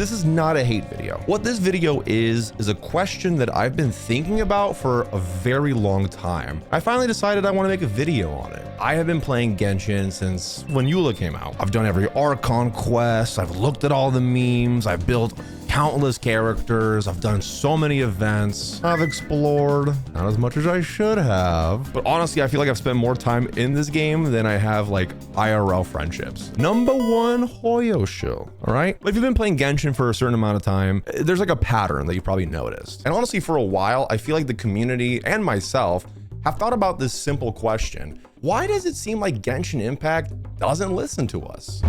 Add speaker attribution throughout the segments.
Speaker 1: This is not a hate video. What this video is a question that I've been thinking about for a very long time. I finally decided I want to make a video on it. I have been playing Genshin since when Eula came out. I've done every Archon quest, I've looked at all the memes, I've built countless characters, I've done so many events, I've explored, not as much as I should have, but honestly, I feel like I've spent more time in this game than I have like IRL friendships. Number one, Hoyo shill, all right? If you've been playing Genshin for a certain amount of time, there's like a pattern that you probably noticed. And honestly, for a while, I feel like the community and myself have thought about this simple question. Why does it seem like Genshin Impact doesn't listen to us?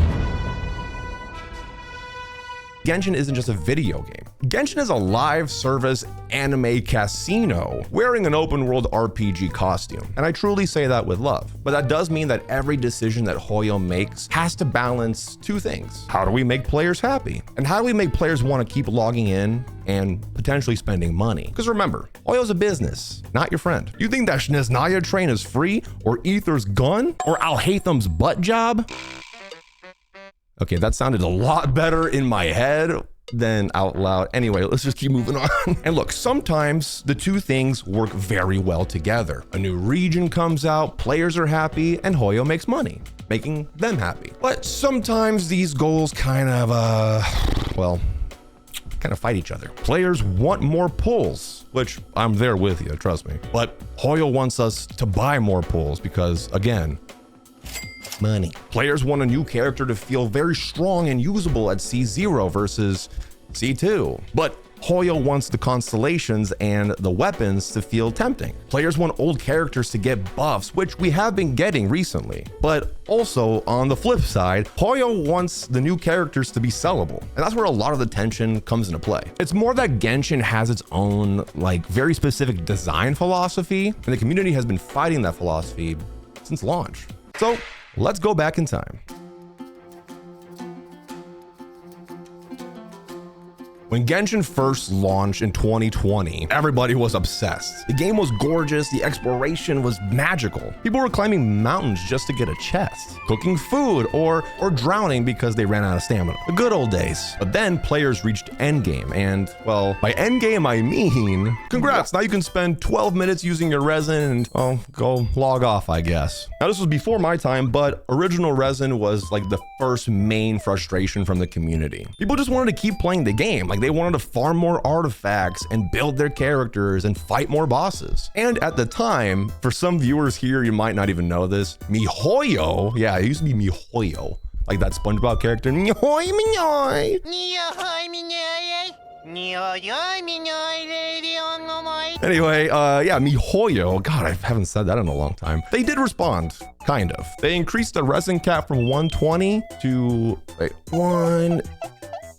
Speaker 1: Genshin isn't just a video game. Genshin is a live service anime casino wearing an open world RPG costume. And I truly say that with love. But that does mean that every decision that Hoyo makes has to balance two things. How do we make players happy? And how do we make players want to keep logging in and potentially spending money? Because remember, Hoyo's a business, not your friend. You think that Snezhnaya train is free, or Aether's gun, or Alhaitham's butt job? Okay, that sounded a lot better in my head than out loud. Anyway, let's just keep moving on. And look, sometimes the two things work very well together. A new region comes out, players are happy, and Hoyo makes money, making them happy. But sometimes these goals kind of fight each other. Players want more pulls, which I'm there with you, trust me. But Hoyo wants us to buy more pulls because, again, money. Players want a new character to feel very strong and usable at C0 versus C2. But Hoyo wants the constellations and the weapons to feel tempting. Players want old characters to get buffs, which we have been getting recently. But also, on the flip side, Hoyo wants the new characters to be sellable. And that's where a lot of the tension comes into play. It's more that Genshin has its own, like, very specific design philosophy, and the community has been fighting that philosophy since launch. So, let's go back in time. When Genshin first launched in 2020, everybody was obsessed. The game was gorgeous, the exploration was magical. People were climbing mountains just to get a chest, cooking food, or drowning because they ran out of stamina. The good old days. But then players reached Endgame, and, well, by Endgame I mean, congrats, now you can spend 12 minutes using your resin and, well, go log off, I guess. Now this was before my time, but original resin was like the first main frustration from the community. People just wanted to keep playing the game. Like, they wanted to farm more artifacts and build their characters and fight more bosses. And at the time, for some viewers here, you might not even know this, MiHoYo, yeah, it used to be MiHoYo, like that SpongeBob character. MiHoy, MiHoy. Anyway, yeah, MiHoYo, God, I haven't said that in a long time. They did respond, kind of. They increased the resin cap from 120 to,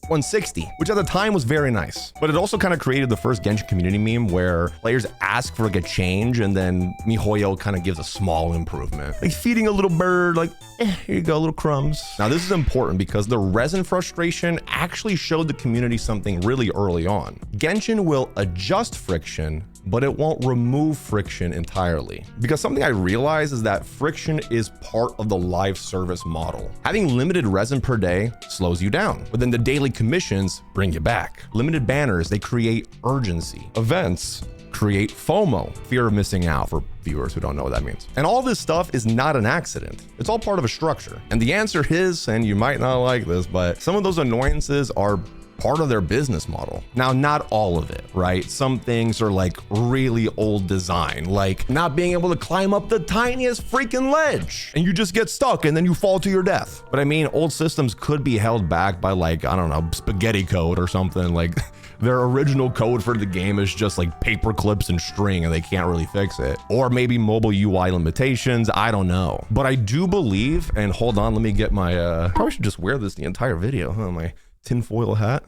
Speaker 1: 160, which at the time was very nice. But it also kind of created the first Genshin community meme where players ask for like a change and then MiHoYo kind of gives a small improvement. Like feeding a little bird, like, here you go, little crumbs. Now this is important because the resin frustration actually showed the community something really early on. Genshin will adjust friction, but it won't remove friction entirely. Because something I realized is that friction is part of the live service model. Having limited resin per day slows you down, but then the daily commissions bring you back. Limited banners, they create urgency. Events create FOMO, fear of missing out, for viewers who don't know what that means. And all this stuff is not an accident. It's all part of a structure. And the answer is, and you might not like this, but some of those annoyances are part of their business model. Now, not all of it, right? Some things are like really old design, like not being able to climb up the tiniest freaking ledge and you just get stuck and then you fall to your death. But I mean, old systems could be held back by, like, I don't know, spaghetti code or something. Like their original code for the game is just like paper clips and string and they can't really fix it. Or maybe mobile UI limitations, I don't know. But I do believe, and hold on, let me get my, probably should just wear this the entire video, huh? My tinfoil hat.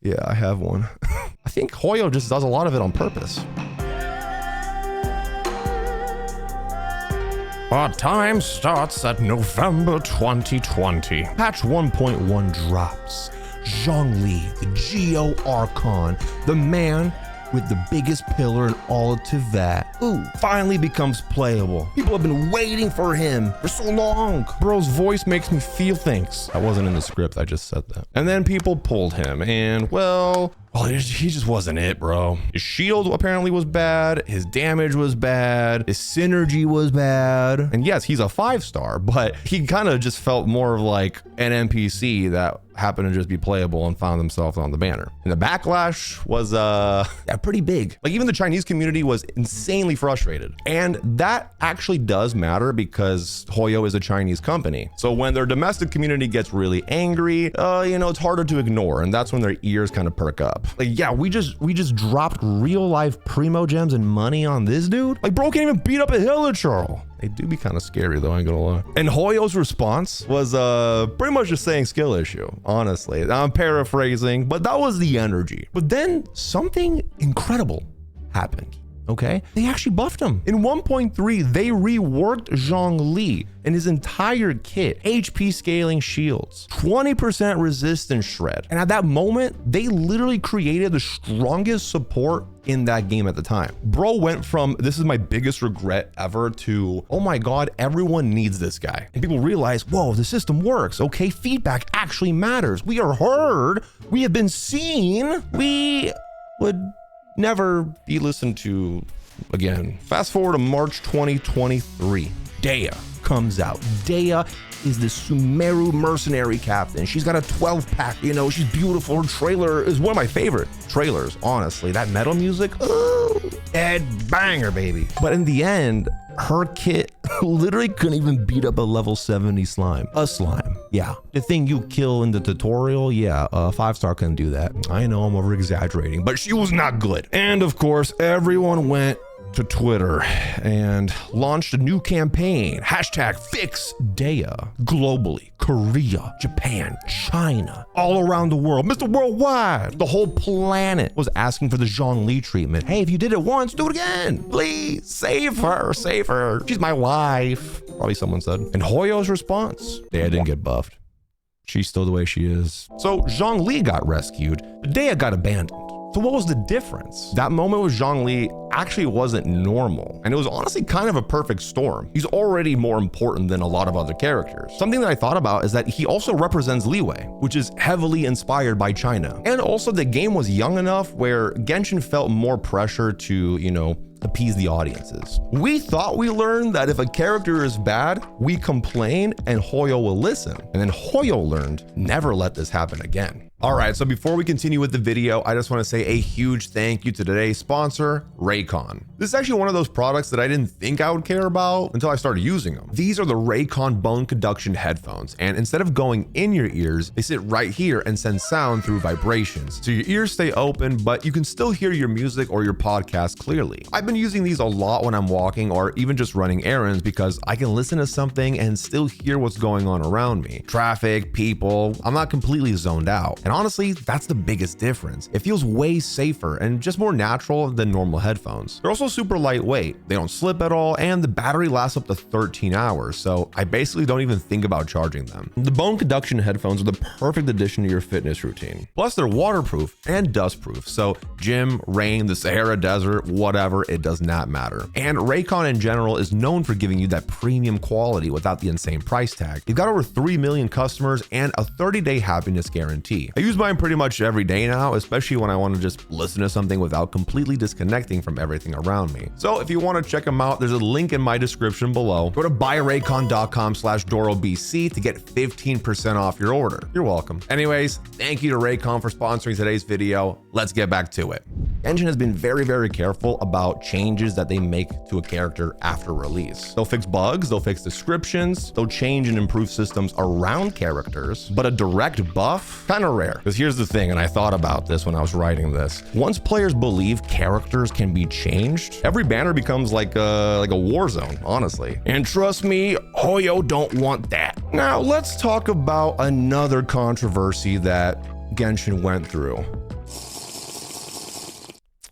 Speaker 1: Yeah, I have one. I think Hoyo just does a lot of it on purpose. Our time starts at November 2020. Patch 1.1 drops. Zhongli, the Geo Archon, the man with the biggest pillar in all of Teyvat. Ooh, finally becomes playable. People have been waiting for him for so long. Bro's voice makes me feel things. That wasn't in the script, I just said that. And then people pulled him, and well, he just wasn't it, bro. His shield apparently was bad. His damage was bad. His synergy was bad. And yes, he's a 5-star, but he kind of just felt more of like an NPC that happened to just be playable and found themselves on the banner. And the backlash was pretty big. Like even the Chinese community was insanely frustrated. And that actually does matter because Hoyo is a Chinese company. So when their domestic community gets really angry, it's harder to ignore. And that's when their ears kind of perk up. Like, yeah, we just dropped real life Primo gems and money on this dude. Like bro can't even beat up a Hilichurl. They do be kind of scary though, I ain't gonna lie. And Hoyo's response was pretty much just saying skill issue, honestly. I'm paraphrasing, but that was the energy. But then something incredible happened. Okay, they actually buffed him. In 1.3, they reworked Zhongli and his entire kit, HP scaling shields, 20% resistance shred. And at that moment, they literally created the strongest support in that game at the time. Bro went from, this is my biggest regret ever, to, oh my God, everyone needs this guy. And people realize, whoa, the system works. Okay, feedback actually matters. We are heard. We have been seen. We would never be listened to again. Fast forward to March 2023. Dehya comes out. Dehya is the Sumeru mercenary captain. She's got a 12-pack, she's beautiful. Her trailer is one of my favorite trailers, honestly. That metal music, head banger, baby. But in the end, her kit literally couldn't even beat up a level 70 slime. A slime, yeah. The thing you kill in the tutorial, yeah, a 5-star couldn't do that. I know I'm over exaggerating, but she was not good. And of course, everyone went to Twitter and launched a new campaign. Hashtag fix Dehya. Globally, Korea, Japan, China, all around the world, Mr. Worldwide. The whole planet was asking for the Zhongli treatment. Hey, if you did it once, do it again. Please, save her, save her. She's my wife, probably someone said. And Hoyo's response, Dehya didn't get buffed. She's still the way she is. So Zhongli got rescued, but Dehya got abandoned. So what was the difference? That moment with Zhongli actually wasn't normal. And it was honestly kind of a perfect storm. He's already more important than a lot of other characters. Something that I thought about is that he also represents Leeway, which is heavily inspired by China. And also the game was young enough where Genshin felt more pressure to, appease the audiences. We thought we learned that if a character is bad, we complain and Hoyo will listen. And then Hoyo learned, never let this happen again. All right, so before we continue with the video, I just want to say a huge thank you to today's sponsor, Raycon. This is actually one of those products that I didn't think I would care about until I started using them. These are the Raycon bone conduction headphones, and instead of going in your ears, they sit right here and send sound through vibrations. So your ears stay open, but you can still hear your music or your podcast clearly. I've been using these a lot when I'm walking or even just running errands because I can listen to something and still hear what's going on around me. Traffic, people, I'm not completely zoned out. And honestly, that's the biggest difference. It feels way safer and just more natural than normal headphones. They're also super lightweight. They don't slip at all, and the battery lasts up to 13 hours, so I basically don't even think about charging them. The bone conduction headphones are the perfect addition to your fitness routine. Plus, they're waterproof and dustproof, so gym, rain, the Sahara Desert, whatever, it does not matter. And Raycon in general is known for giving you that premium quality without the insane price tag. They've got over 3 million customers and a 30-day happiness guarantee. I use mine pretty much every day now, especially when I want to just listen to something without completely disconnecting from everything around me. So if you want to check them out, there's a link in my description below. Go to buyraycon.com/DoroBC to get 15% off your order. You're welcome. Anyways, thank you to Raycon for sponsoring today's video. Let's get back to it. Genshin has been very, very careful about changes that they make to a character after release. They'll fix bugs, they'll fix descriptions, they'll change and improve systems around characters, but a direct buff, kind of rare. Because here's the thing, and I thought about this when I was writing this. Once players believe characters can be changed, every banner becomes like a war zone, honestly. And trust me, Hoyo don't want that. Now let's talk about another controversy that Genshin went through.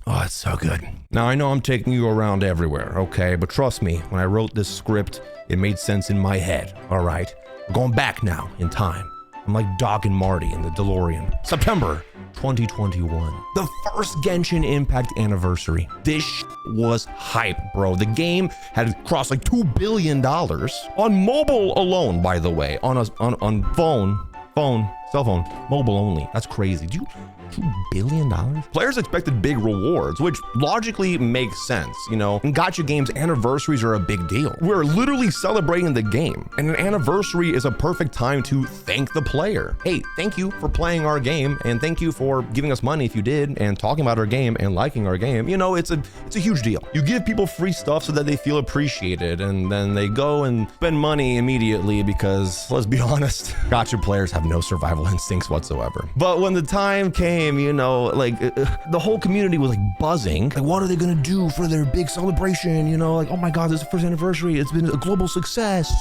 Speaker 1: Oh, it's so good. Now, I know I'm taking you around everywhere, okay? But trust me, when I wrote this script, it made sense in my head, all right? We're going back now in time. I'm like Doc and Marty in the DeLorean. September 2021. The first Genshin Impact anniversary. This was hype, bro. The game had crossed like $2 billion on mobile alone, by the way, on cell phone, mobile only. That's crazy. Dude, $2 billion? Players expected big rewards, which logically makes sense. You know, in gacha games, anniversaries are a big deal. We're literally celebrating the game, and an anniversary is a perfect time to thank the player. Hey, thank you for playing our game, and thank you for giving us money if you did, and talking about our game and liking our game. You know, it's a huge deal. You give people free stuff so that they feel appreciated, and then they go and spend money immediately because, let's be honest, gacha players have no survival instincts whatsoever. But when the time came, you know, like the whole community was like buzzing. Like, what are they gonna do for their big celebration? You know, like, oh my God, this is the first anniversary. It's been a global success.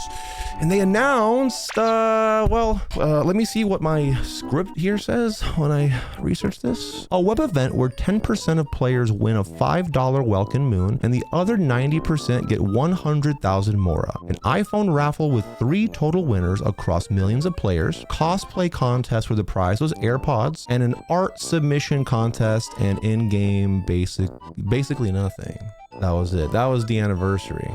Speaker 1: And they announced, let me see what my script here says when I research this. A web event where 10% of players win a $5 Welkin Moon and the other 90% get 100,000 Mora. An iPhone raffle with 3 total winners across millions of players. Cosplay contest where the prize was AirPods, and an art submission contest, and in-game basically nothing. That was it. That was the anniversary.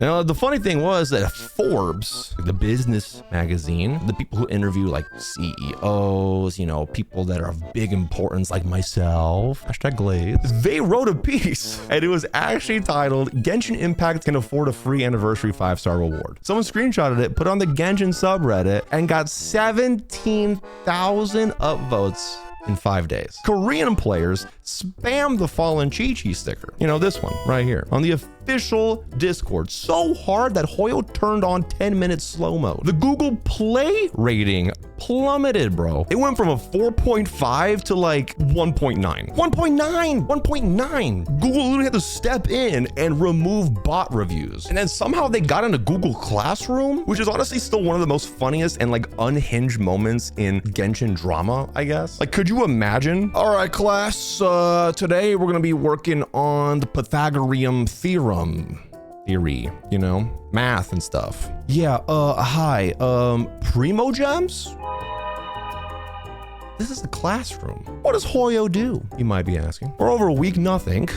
Speaker 1: Now, the funny thing was that Forbes, the business magazine, the people who interview like CEOs, you know, people that are of big importance like myself, #Glaze, they wrote a piece, and it was actually titled, Genshin Impact can afford a free anniversary 5-star reward. Someone screenshotted it, put it on the Genshin subreddit, and got 17,000 upvotes in 5 days. Korean players spam the Fallen Chi-Chi sticker. You know, this one right here on the official Discord so hard that Hoyo turned on 10-minute slow mode. The Google Play rating plummeted, bro. It went from a 4.5 to like 1.9. 1.9. Google literally had to step in and remove bot reviews. And then somehow they got into Google Classroom, which is honestly still one of the most funniest and like unhinged moments in Genshin drama, I guess. Like, could you imagine? All right, class, today we're gonna be working on the Pythagorean theory, you know, math and stuff. Yeah, hi, Primo Gems? This is the classroom. What does Hoyo do? You might be asking. For over a week, nothing.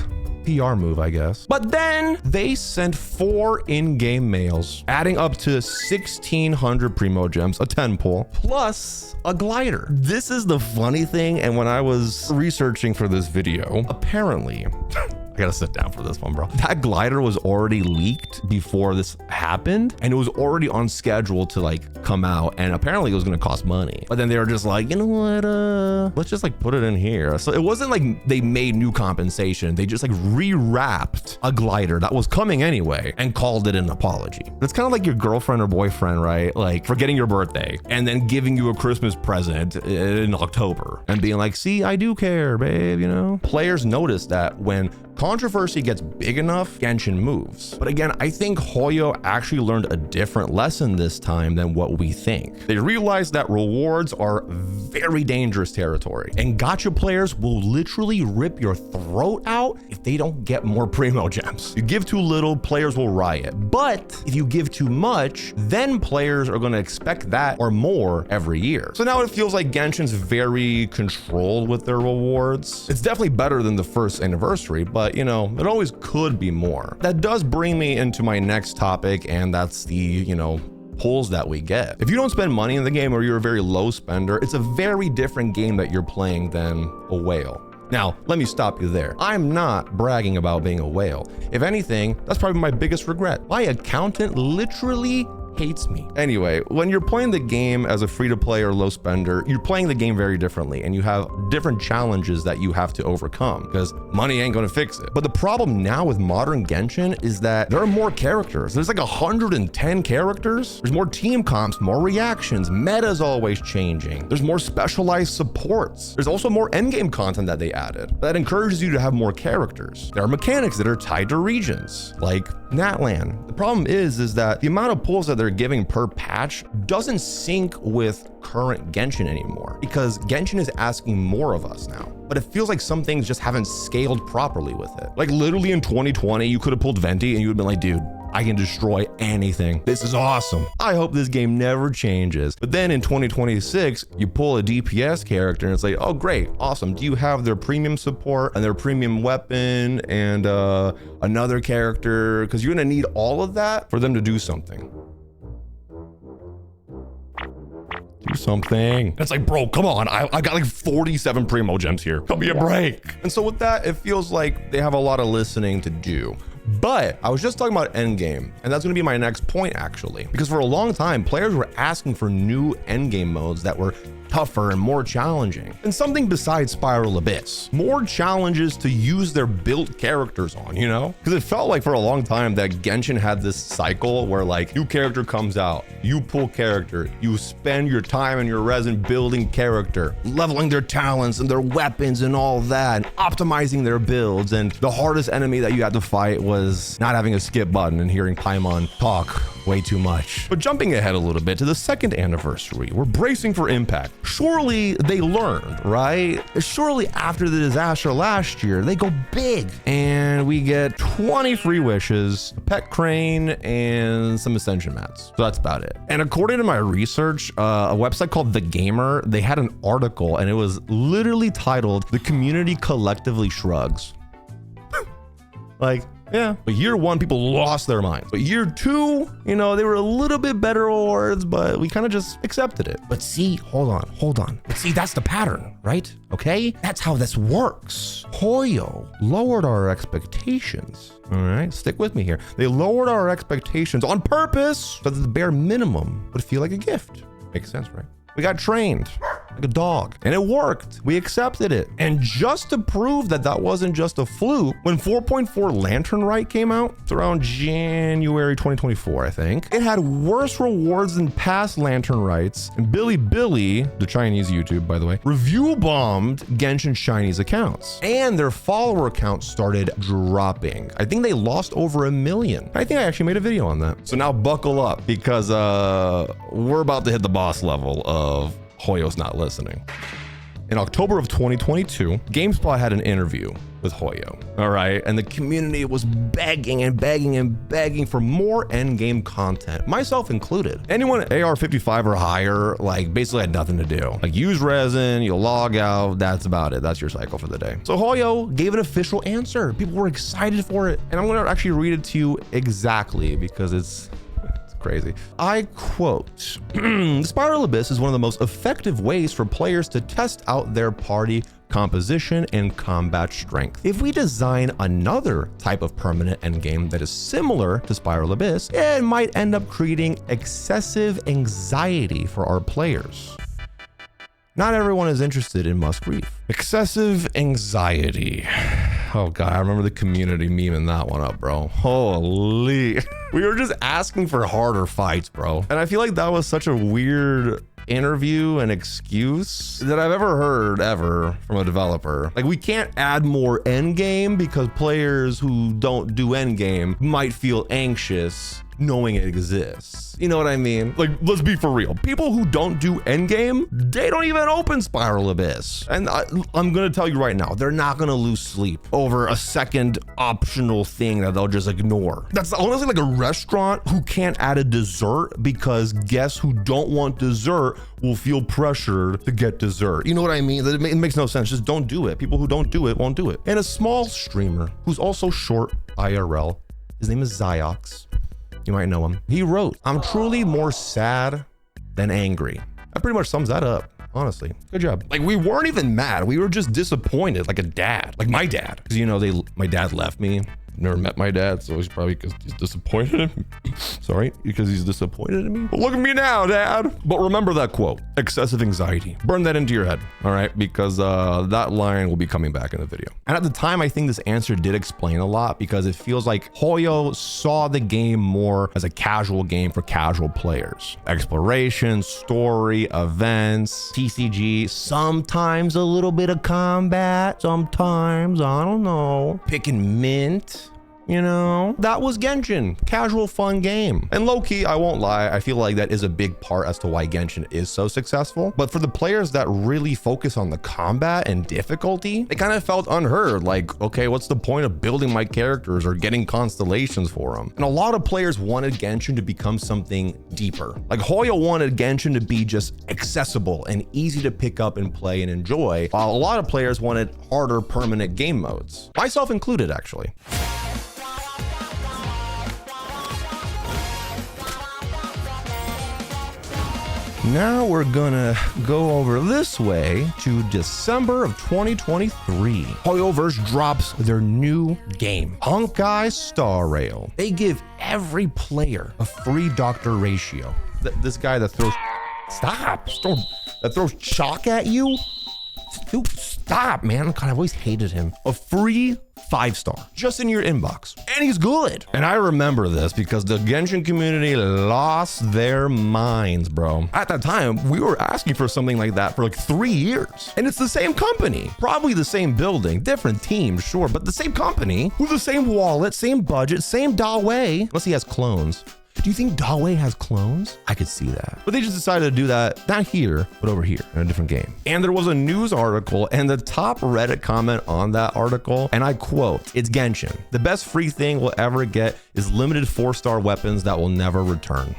Speaker 1: PR move, I guess. But then they sent 4 in-game mails, adding up to 1,600 Primo Gems, a 10 pull, plus a glider. This is the funny thing, and when I was researching for this video, apparently, I gotta sit down for this one, bro. That glider was already leaked before this happened, and it was already on schedule to like come out, and apparently it was gonna cost money. But then they were just like, you know what, let's just like put it in here. So it wasn't like they made new compensation. They just like rewrapped a glider that was coming anyway and called it an apology. It's kind of like your girlfriend or boyfriend, right? Like forgetting your birthday and then giving you a Christmas present in October and being like, see, I do care, babe, you know? Players notice that when controversy gets big enough, Genshin moves. But again, I think Hoyo actually learned a different lesson this time than what we think. They realized that rewards are very dangerous territory, and gacha players will literally rip your throat out if they don't get more Primo Gems. You give too little, players will riot. But if you give too much, then players are gonna expect that or more every year. So now it feels like Genshin's very controlled with their rewards. It's definitely better than the first anniversary, but you know, it always could be more. That does bring me into my next topic, and that's the, you know, pulls that we get. If you don't spend money in the game or you're a very low spender, it's a very different game that you're playing than a whale. Now, let me stop you there. I'm not bragging about being a whale. If anything, that's probably my biggest regret. My accountant literally hates me. Anyway, when you're playing the game as a free-to-play or low spender, you're playing the game very differently, and you have different challenges that you have to overcome because money ain't gonna fix it. But the problem now with modern Genshin is that there are more characters. There's like 110 characters. There's more team comps, more reactions. Meta's always changing. There's more specialized supports. There's also more endgame content that they added that encourages you to have more characters. There are mechanics that are tied to regions, like Natlan. The problem is that the amount of pulls that they're giving per patch doesn't sync with current Genshin anymore because Genshin is asking more of us now. But it feels like some things just haven't scaled properly with it. Like literally in 2020, you could have pulled Venti and you would have been like, dude, I can destroy anything. This is awesome. I hope this game never changes. But then in 2026, you pull a DPS character and it's like, oh great, awesome. Do you have their premium support and their premium weapon and another character? Because you're gonna need all of that for them to do something. Do something. It's like, bro, come on. I got like 47 Primo gems here. Cut me a break. And so with that, it feels like they have a lot of listening to do. But I was just talking about Endgame, and that's going to be my next point actually, because for a long time, players were asking for new Endgame modes that were tougher and more challenging, and something besides Spiral Abyss, more challenges to use their built characters on, you know? Because it felt like for a long time that Genshin had this cycle where like new character comes out, you pull character, you spend your time and your resin building character, leveling their talents and their weapons and all that, and optimizing their builds, and the hardest enemy that you had to fight was not having a skip button and hearing Paimon talk way too much. But jumping ahead a little bit to the 2nd anniversary, we're bracing for impact. Surely they learned, right? Surely after the disaster last year, they go big and we get 20 free wishes, a pet crane, and some ascension mats. So that's about it. And according to my research, a website called The Gamer, they had an article and it was literally titled, "The Community Collectively Shrugs." Like, yeah. But year 1, people lost their minds. But year 2, you know, they were a little bit better awards, but we kind of just accepted it. But see, hold on. But see, that's the pattern, right? Okay? That's how this works. Hoyo lowered our expectations. All right, stick with me here. They lowered our expectations on purpose so that the bare minimum would feel like a gift. Makes sense, right? We got trained like a dog and it worked. We accepted it. And just to prove that that wasn't just a fluke, when 4.4 Lantern Rite came out, it's around January 2024, I think, it had worse rewards than past Lantern Rites. And Billy, the Chinese YouTube, by the way, review bombed Genshin Chinese accounts and their follower count started dropping. I think they lost over 1 million. I think I actually made a video on that. So now buckle up because we're about to hit the boss level of Hoyo's not listening. In October of 2022, GameSpot had an interview with Hoyo, all right? And the community was begging for more endgame content, myself included. Anyone at AR 55 or higher, like basically had nothing to do. Like use resin, you log out, that's about it. That's your cycle for the day. So Hoyo gave an official answer. People were excited for it. And I'm gonna actually read it to you exactly because it's crazy. I quote, "Spiral Abyss is one of the most effective ways for players to test out their party composition and combat strength. If we design another type of permanent endgame that is similar to Spiral Abyss, it might end up creating excessive anxiety for our players." Not everyone is interested in Must Grief. Excessive anxiety. Oh God, I remember the community memeing that one up, bro. Holy. We were just asking for harder fights, bro. And I feel like that was such a weird interview and excuse that I've ever heard from a developer. Like, we can't add more endgame because players who don't do endgame might feel anxious knowing it exists. You know what I mean? Like, let's be for real. People who don't do endgame, they don't even open Spiral Abyss. And I'm gonna tell you right now, they're not gonna lose sleep over a second optional thing that they'll just ignore. That's honestly like a restaurant who can't add a dessert because guests who don't want dessert will feel pressured to get dessert. You know what I mean? It makes no sense. Just don't do it. People who don't do it won't do it. And a small streamer who's also short IRL, his name is Zyox. You might know him. He wrote, "I'm truly more sad than angry." That pretty much sums that up, honestly. Good job. Like, we weren't even mad. We were just disappointed, like a dad, like my dad. Because, you know, my dad left me. Never met my dad, so he's probably because he's disappointed in me. Sorry, because he's disappointed in me. But look at me now, Dad. But remember that quote, excessive anxiety. Burn that into your head, all right? Because that line will be coming back in the video. And at the time, I think this answer did explain a lot because it feels like Hoyo saw the game more as a casual game for casual players. Exploration, story, events, TCG, sometimes a little bit of combat, sometimes, I don't know, picking mint. you know? That was Genshin. Casual, fun game. And low-key, I won't lie, I feel like that is a big part as to why Genshin is so successful. But for the players that really focus on the combat and difficulty, it kind of felt unheard. Like, okay, what's the point of building my characters or getting constellations for them? And a lot of players wanted Genshin to become something deeper. Like Hoyo wanted Genshin to be just accessible and easy to pick up and play and enjoy, while a lot of players wanted harder permanent game modes. Myself included, actually. Now we're gonna go over this way to December of 2023. Hoyoverse drops their new game, Honkai Star Rail. They give every player a free doctor ratio. This guy that throws, that throws chalk at you? Dude, stop, man. God, I've always hated him. A free 5-star just in your inbox, and he's good. And I remember this because the Genshin community lost their minds, bro. At that time, we were asking for something like that for like 3 years, and it's the same company, probably the same building, different teams, sure, but the same company with the same wallet, same budget, same Dawei, unless he has clones. Do you think Dawei has clones? I could see that. But they just decided to do that, not here, but over here in a different game. And there was a news article, and the top Reddit comment on that article, and I quote, "It's Genshin. The best free thing we'll ever get is limited 4-star weapons that will never return."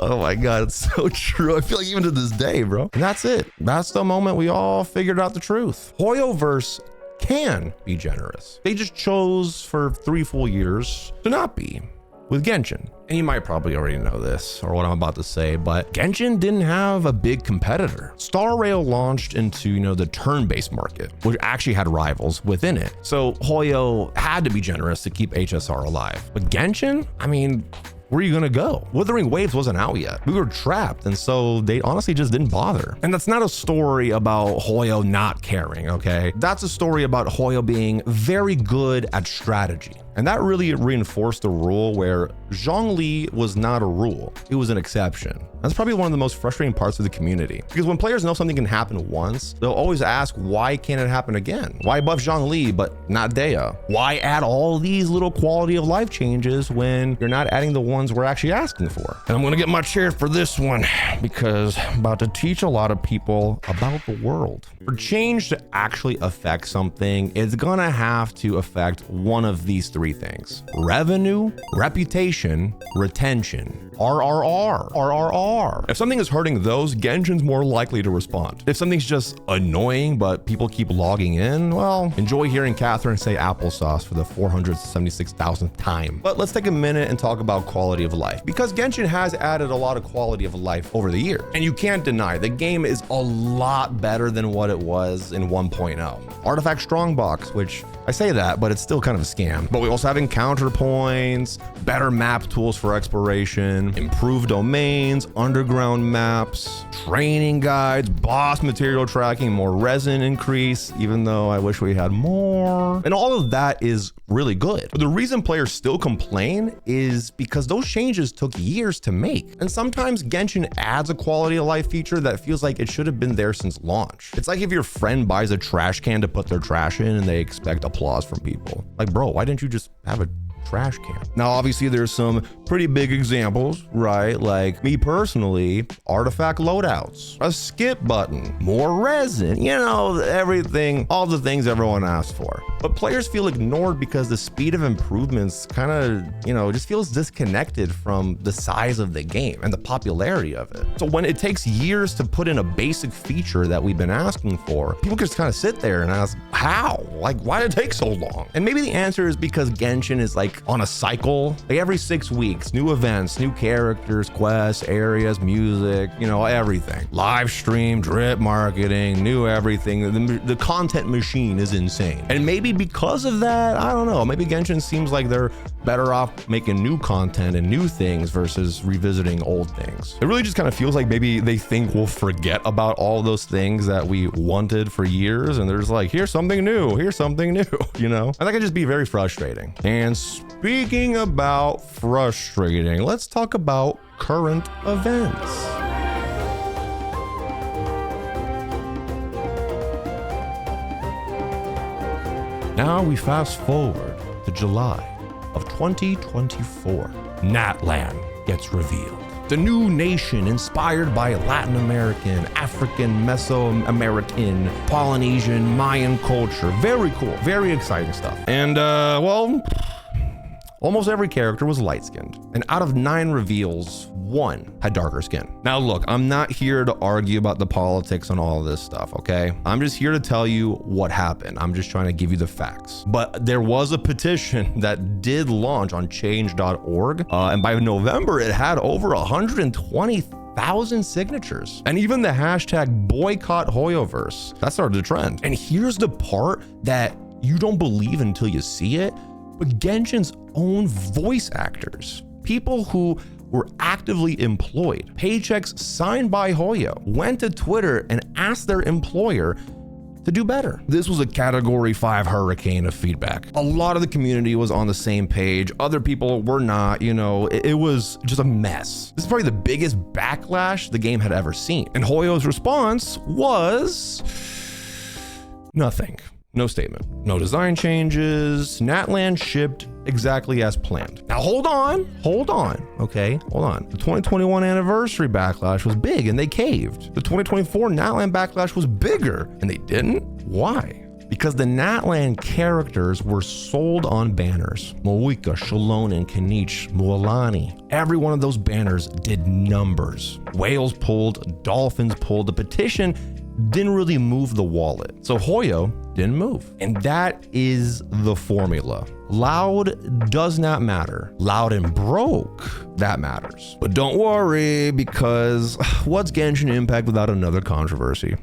Speaker 1: Oh my God, it's so true. I feel like even to this day, bro. And that's it. That's the moment we all figured out the truth. Hoyoverse can be generous. They just chose for 3 full years to not be with Genshin. And you might probably already know this or what I'm about to say, but Genshin didn't have a big competitor. Star Rail launched into, you know, the turn-based market, which actually had rivals within it. So Hoyo had to be generous to keep HSR alive. But Genshin, I mean, where are you gonna go? Wuthering Waves wasn't out yet. We were trapped, and so they honestly just didn't bother. And that's not a story about Hoyo not caring, okay? That's a story about Hoyo being very good at strategy. And that really reinforced the rule where Zhongli was not a rule, it was an exception. That's probably one of the most frustrating parts of the community, because when players know something can happen once, they'll always ask, why can't it happen again? Why buff Zhongli but not Dehya? Why add all these little quality of life changes when you're not adding the ones we're actually asking for? And I'm gonna get my chair for this one because I'm about to teach a lot of people about the world. For change to actually affect something, it's gonna have to affect one of these 3 things: revenue, reputation, retention. RRR. If something is hurting those, Genshin's more likely to respond. If something's just annoying, but people keep logging in, well, enjoy hearing Catherine say applesauce for the 476,000th time. But let's take a minute and talk about quality of life, because Genshin has added a lot of quality of life over the years. And you can't deny the game is a lot better than what it was in 1.0. Artifact Strongbox, which I say that, but it's still kind of a scam. But we also have encounter points, better map tools for exploration, improved domains, underground maps, training guides, boss material tracking, more resin increase, even though I wish we had more. And all of that is really good. But the reason players still complain is because those changes took years to make. And sometimes Genshin adds a quality of life feature that feels like it should have been there since launch. It's like if your friend buys a trash can to put their trash in and they expect applause from people. Like, bro, why didn't you just have a trash can? Now, obviously there's some pretty big examples, right? Like me personally, artifact loadouts, a skip button, more resin, you know, everything, all the things everyone asks for. But players feel ignored because the speed of improvements kind of, you know, just feels disconnected from the size of the game and the popularity of it. So when it takes years to put in a basic feature that we've been asking for, people just kind of sit there and ask, how? Like, why did it take so long? And maybe the answer is because Genshin is like on a cycle. Like every 6 weeks, new events, new characters, quests, areas, music, you know, everything. Live stream, drip marketing, new everything. The content machine is insane. And maybe because of that, I don't know, maybe Genshin seems like they're better off making new content and new things versus revisiting old things. It really just kind of feels like maybe they think we'll forget about all those things that we wanted for years, and they're just like, here's something new, you know? And that can just be very frustrating. And speaking about frustrating, let's talk about current events. Now we fast forward to July of 2024. Natlan gets revealed. The new nation inspired by Latin American, African, Mesoamerican, Polynesian, Mayan culture. Very cool, very exciting stuff. And well, almost every character was light-skinned. And out of 9 reveals, 1 had darker skin. Now look, I'm not here to argue about the politics on all of this stuff, okay? I'm just here to tell you what happened. I'm just trying to give you the facts. But there was a petition that did launch on change.org. And by November, it had over 120,000 signatures. And even the hashtag boycott Hoyoverse, that started to trend. And here's the part that you don't believe until you see it, but Genshin's own voice actors, people who were actively employed, paychecks signed by Hoyo, went to Twitter and asked their employer to do better. This was a category 5 hurricane of feedback. A lot of the community was on the same page. Other people were not, you know, it was just a mess. This is probably the biggest backlash the game had ever seen. And Hoyo's response was nothing. No statement, no design changes. Natlan shipped exactly as planned. Now hold on, okay, hold on. The 2021 anniversary backlash was big and they caved. The 2024 Natlan backlash was bigger and they didn't. Why? Because the Natlan characters were sold on banners. Moika, Shalonen, Kanich, Mualani. Every one of those banners did numbers. Whales pulled, dolphins pulled. The petition didn't really move the wallet. So Hoyo didn't move. And that is the formula. Loud does not matter. Loud and broke, that matters. But don't worry, because what's Genshin Impact without another controversy?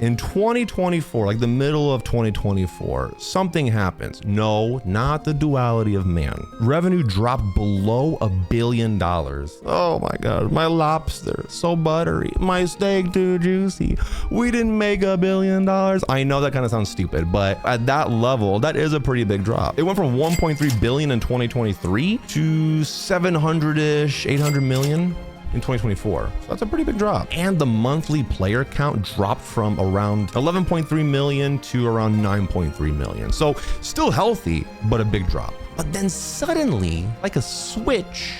Speaker 1: In 2024, like the middle of 2024, something happens. No, not the duality of man. Revenue dropped below $1 billion. Oh my God, my lobster, so buttery. My steak, too juicy. We didn't make $1 billion. I know that kind of sounds stupid, but at that level, that is a pretty big drop. It went from 1.3 billion in 2023 to 700-ish, 800 million in 2024. So that's a pretty big drop. And the monthly player count dropped from around 11.3 million to around 9.3 million. So still healthy, but a big drop. But then suddenly, like a switch,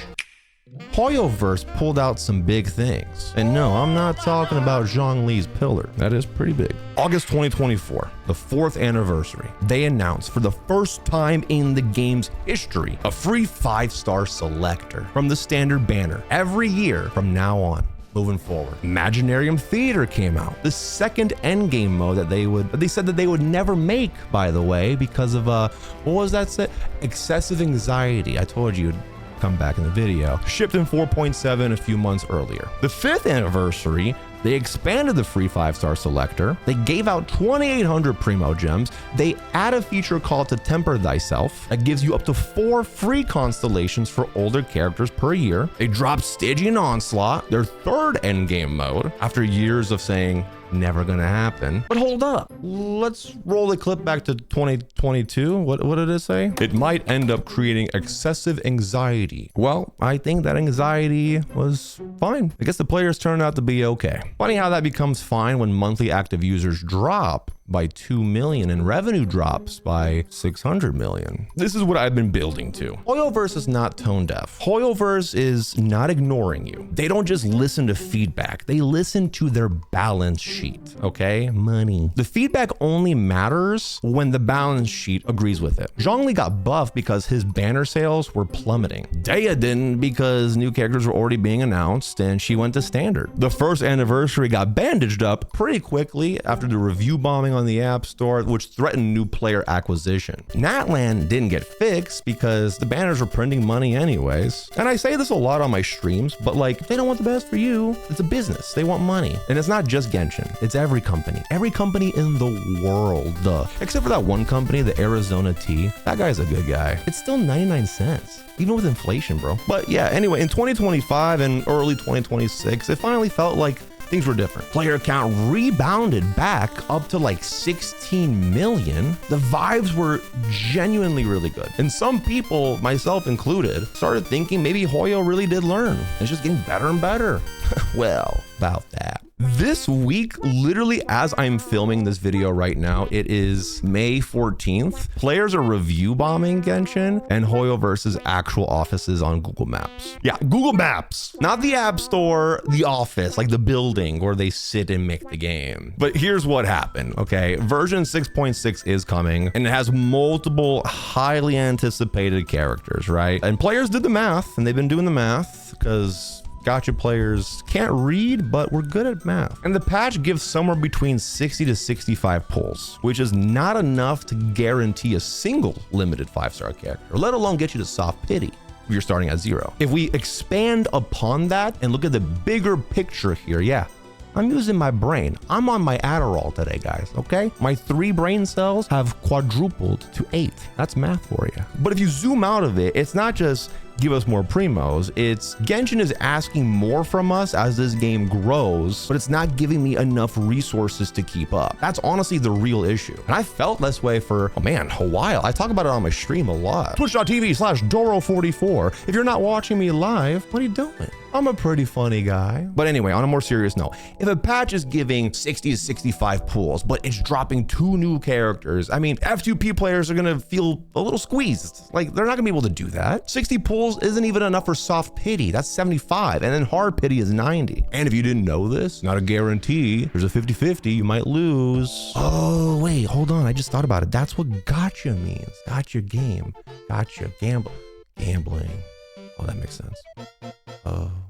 Speaker 1: Hoyoverse pulled out some big things. And no, I'm not talking about Zhongli's pillar. That is pretty big. August 2024, the 4th anniversary, they announced for the first time in the game's history, a free 5-star selector from the standard banner every year from now on. Moving forward, Imaginarium Theater came out, the second endgame mode that they said that they would never make, by the way, because of what was that set? Excessive anxiety. I told you come back in the video. Shipped in 4.7 a few months earlier. The 5th anniversary, they expanded the free 5-star selector. They gave out 2,800 Primo gems. They add a feature called to Temper Thyself that gives you up to 4 free constellations for older characters per year. They dropped Stygian Onslaught, their 3rd endgame mode, after years of saying never gonna happen. But hold up, let's roll the clip back to 2022. What did it say? It might end up creating excessive anxiety. Well, I think that anxiety was fine. I guess the players turned out to be okay. Funny how that becomes fine when monthly active users drop by 2 million and revenue drops by 600 million. This is what I've been building to. Hoyoverse is not tone deaf. Hoyoverse is not ignoring you. They don't just listen to feedback. They listen to their balance sheet, okay? Money. The feedback only matters when the balance sheet agrees with it. Zhongli got buffed because his banner sales were plummeting. Dehya didn't because new characters were already being announced and she went to standard. The 1st anniversary got bandaged up pretty quickly after the review bombing on the App Store, which threatened new player acquisition. Natlan didn't get fixed because the banners were printing money anyways. And I say this a lot on my streams, but like, they don't want the best for you. It's a business. They want money. And it's not just Genshin. It's every company in the world. Except for that one company, the Arizona Tea. That guy's a good guy. It's still 99 cents. Even with inflation, bro. But yeah, anyway, in 2025 and early 2026, it finally felt like things were different. Player count rebounded back up to like 16 million. The vibes were genuinely really good. And some people, myself included, started thinking maybe Hoyo really did learn. It's just getting better and better. Well, about that. This week, literally as I'm filming this video right now, it is May 14th. Players are review bombing Genshin and Hoyoverse's actual offices on Google Maps. Yeah, Google Maps, not the App Store, the office, like the building where they sit and make the game. But here's what happened, okay? Version 6.6 is coming and it has multiple highly anticipated characters, right? And players did the math, and they've been doing the math because Gacha players can't read, but we're good at math. And the patch gives somewhere between 60 to 65 pulls, which is not enough to guarantee a single limited 5-star character, let alone get you to soft pity if you're starting at 0. If we expand upon that and look at the bigger picture here, yeah, I'm using my brain. I'm on my Adderall today, guys, okay? My 3 brain cells have quadrupled to 8. That's math for you. But if you zoom out of it, it's not just give us more Primos. It's Genshin is asking more from us as this game grows, but it's not giving me enough resources to keep up. That's honestly the real issue. And I felt this way for, oh man, a while. I talk about it on my stream a lot. Twitch.tv/Doro44. If you're not watching me live, what are you doing? I'm a pretty funny guy. But anyway, on a more serious note, if a patch is giving 60 to 65 pulls, but it's dropping 2 new characters, I mean, F2P players are gonna feel a little squeezed. Like, they're not gonna be able to do that. 60 pulls isn't even enough for soft pity. That's 75, and then hard pity is 90. And if you didn't know this, not a guarantee, there's a 50-50, you might lose. Oh, wait, hold on, I just thought about it. That's what gotcha means. Gotcha game, gotcha gambling. Oh, that makes sense.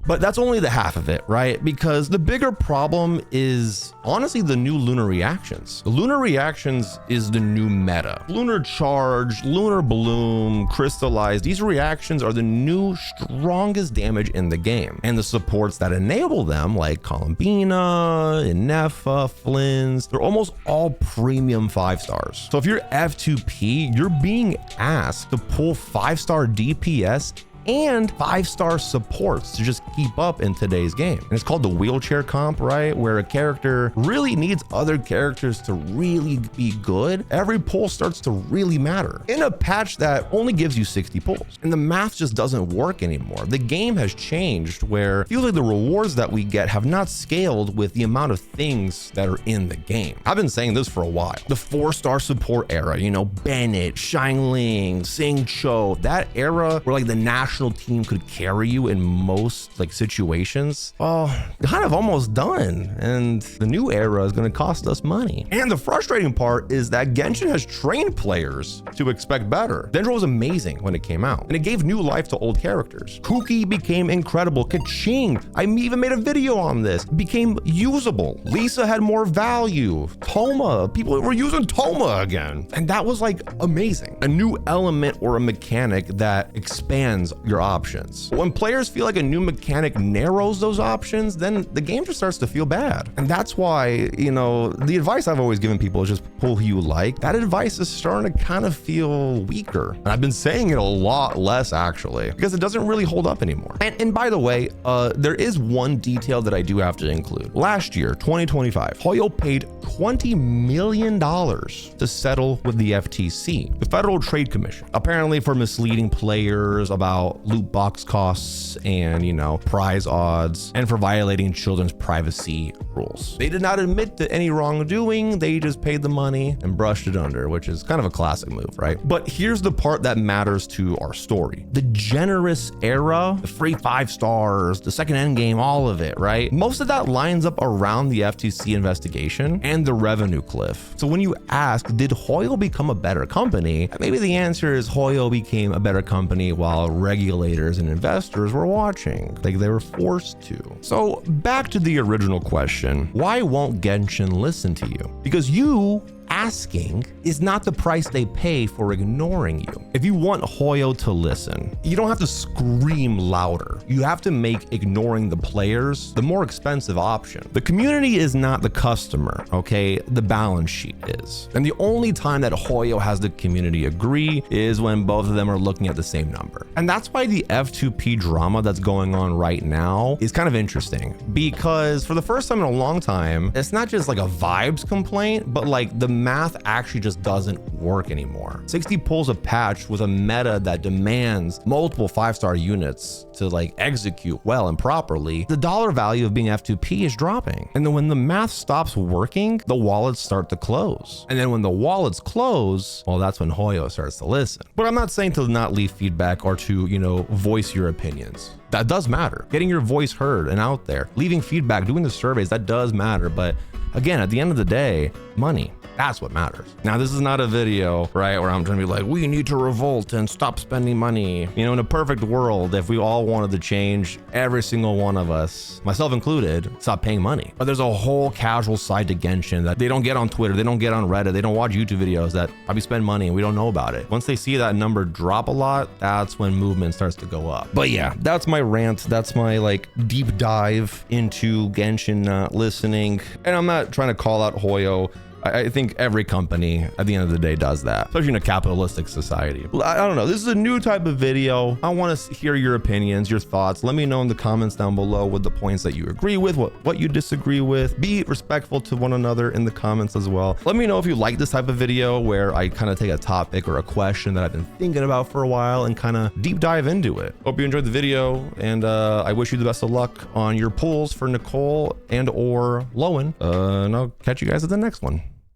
Speaker 1: But that's only the half of it, right? Because the bigger problem is honestly the new lunar reactions. The lunar reactions is the new meta. Lunar charge, lunar bloom, crystallize, these reactions are the new strongest damage in the game. And the supports that enable them, like Columbina, Inefa, Flynn's, they're almost all premium 5-stars. So if you're F2P, you're being asked to pull 5-star DPS and 5-star supports to just keep up in today's game. And it's called the wheelchair comp, right? Where a character really needs other characters to really be good. Every pull starts to really matter in a patch that only gives you 60 pulls. And the math just doesn't work anymore. The game has changed where it feels like the rewards that we get have not scaled with the amount of things that are in the game. I've been saying this for a while. The 4-star support era, you know, Bennett, Xiangling, Sing Cho, that era where like the national team could carry you in most like situations, well, kind of almost done, and the new era is going to cost us money. And the frustrating part is that Genshin has trained players to expect better. Dendro was amazing when it came out, and it gave new life to old characters. Kuki became incredible. Kaching, I even made a video on this, became usable. Lisa had more value. Toma, people were using Toma again, and that was like amazing. A new element or a mechanic that expands your options. When players feel like a new mechanic narrows those options, then the game just starts to feel bad. And that's why, you know, the advice I've always given people is just pull who you like. That advice is starting to kind of feel weaker. And I've been saying it a lot less actually, because it doesn't really hold up anymore. And by the way, there is one detail that I do have to include. Last year, 2025, Hoyo paid $20 million to settle with the FTC, the Federal Trade Commission, apparently for misleading players about loot box costs and, you know, prize odds, and for violating children's privacy rules. They did not admit to any wrongdoing. They just paid the money and brushed it under, which is kind of a classic move, right? But here's the part that matters to our story. The generous era, the free 5 stars, the second endgame, all of it, right? Most of that lines up around the FTC investigation and the revenue cliff. So when you ask, did Hoyo become a better company? Maybe the answer is Hoyo became a better company while regulators and investors were watching. Like they were forced to. So back to the original question, why won't Genshin listen to you? Because you asking is not the price they pay for ignoring you. If you want Hoyo to listen, you don't have to scream louder. You have to make ignoring the players the more expensive option. The community is not the customer, okay? The balance sheet is. And the only time that Hoyo has the community agree is when both of them are looking at the same number. And that's why the F2P drama that's going on right now is kind of interesting, because for the first time in a long time, it's not just like a vibes complaint, but like the math actually just doesn't work anymore. 60 pulls a patch with a meta that demands multiple 5-star units to like execute well and properly. The dollar value of being F2P is dropping. And then when the math stops working, the wallets start to close. And then when the wallets close, well, that's when Hoyo starts to listen. But I'm not saying to not leave feedback or to, you know, voice your opinions. That does matter. Getting your voice heard and out there, leaving feedback, doing the surveys, that does matter. But again, at the end of the day, money. That's what matters. Now, this is not a video, right, where I'm trying to be like, we need to revolt and stop spending money. You know, in a perfect world, if we all wanted to change, every single one of us, myself included, stop paying money. But there's a whole casual side to Genshin that they don't get on Twitter, they don't get on Reddit, they don't watch YouTube videos that probably spend money and we don't know about it. Once they see that number drop a lot, that's when movement starts to go up. But yeah, that's my rant. That's my like deep dive into Genshin not listening. And I'm not trying to call out Hoyo. I think every company at the end of the day does that, especially in a capitalistic society. I don't know. This is a new type of video. I want to hear your opinions, your thoughts. Let me know in the comments down below with the points that you agree with, what you disagree with. Be respectful to one another in the comments as well. Let me know if you like this type of video where I kind of take a topic or a question that I've been thinking about for a while and kind of deep dive into it. Hope you enjoyed the video, and I wish you the best of luck on your pulls for Nicole and or Lowen. And I'll catch you guys at the next one.